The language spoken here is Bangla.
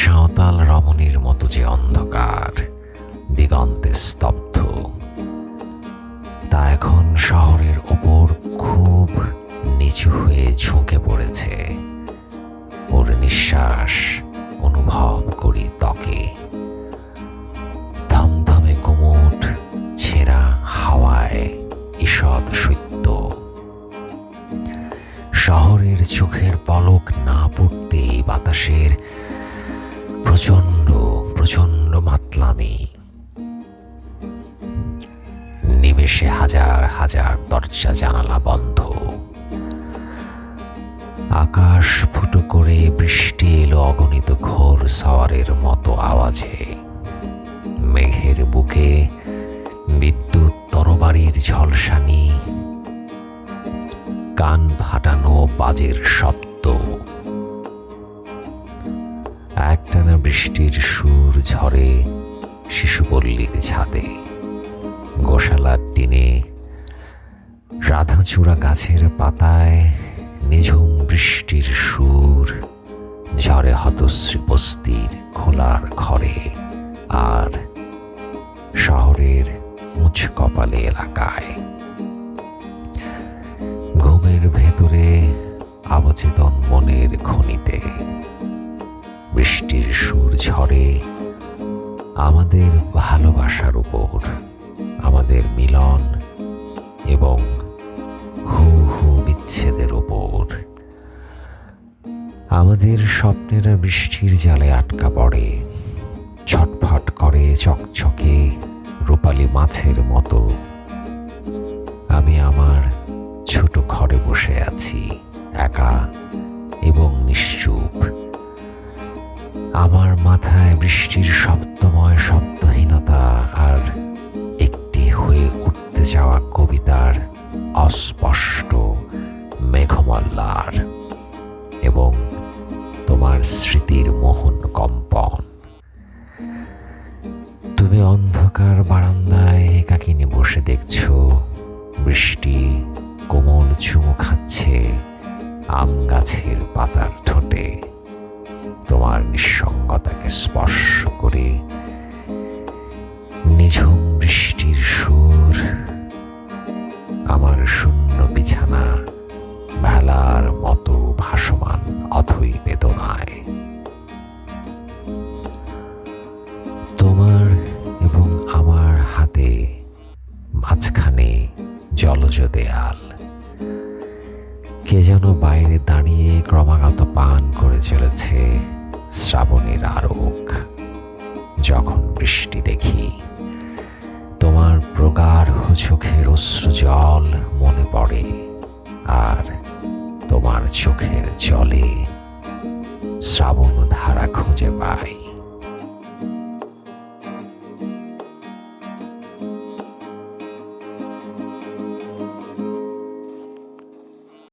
সাঁওতাল রমণীর মতো যে অন্ধকার দিগন্তে স্তব্ধ, তা এখন শহরের ওপর খুব নিচু হয়ে ঝুঁকে পড়েছে। ওর নিঃশ্বাস অনুভব করি ত্বকে, থমথমে গুমোট ছেঁড়া হাওয়ায় ঈষৎ সত্য। শহরের চোখের পলক না পড়তেই বাতাসের প্রচণ্ড প্রচণ্ড মাতলামি। নিমেষে হাজার হাজার দরজা জানালা বন্ধ। আকাশ ফুটো করে বৃষ্টি এলো অগণিত ঘোর সওয়ারের মতো আওয়াজে। মেঘের বুকে বিদ্যুৎ তরবারির ঝলসানি, কান ফাটানো বাজের শব্দ। একটানা বৃষ্টির সুর ঝরে শিশুপল্লীর ছাদে, গোশালার টিনে, রাধাচূড়া গাছের পাতায় নিঝুম বৃষ্টির সুর ঝরে হতশ্রী বস্তির খোলার ঘরে আর শহরের উঁচ কপালে এলাকায়। ঘুমের ভেতরে অবচেতন মনের খনিতে বৃষ্টির সুর ঝরে আমাদের ভালোবাসার উপর, আমাদের মিলন এবং হু হু বিচ্ছেদের উপর। আমাদের স্বপ্নেরা বৃষ্টির জালে আটকা পড়ে, ছটফট করে চকচকে রূপালী মাছের মতো। আমি আমার ছোট ঘরে বসে আছি, একা এবং নিশ্চুপ। আমার মাথায় বৃষ্টির শব্দময় শব্দহীনতা আর একটি হয়ে উঠতে যাওয়া কবিতার অস্পষ্ট মেঘমল্লার এবং তোমার স্মৃতির মোহন কম্পন। তুমি অন্ধকার বারান্দায় একাকিনী বসে দেখছো বৃষ্টি কোমল চুমু খাচ্ছে আম গাছের পাতার ঠোঁটে। তোমার নিঃসঙ্গতাকে স্পর্শ করে নিঝুম বৃষ্টির সুর আমার শূন্য বিছানা ভেলার মতো ভাসমান অথই বেদনায়। তোমার এবং আমার হাতে মাঝখানে জলজ দেয়াল। কে যেন বাইরে দাঁড়িয়ে ক্রমাগত পান করে চলেছে শ্রাবণের আরোক। যখন বৃষ্টি দেখি, তোমার প্রগাঢ় চোখের অশ্রু জল মনে পড়ে, আর তোমার চোখের জলে শ্রাবণ ধারা খুঁজে পাই।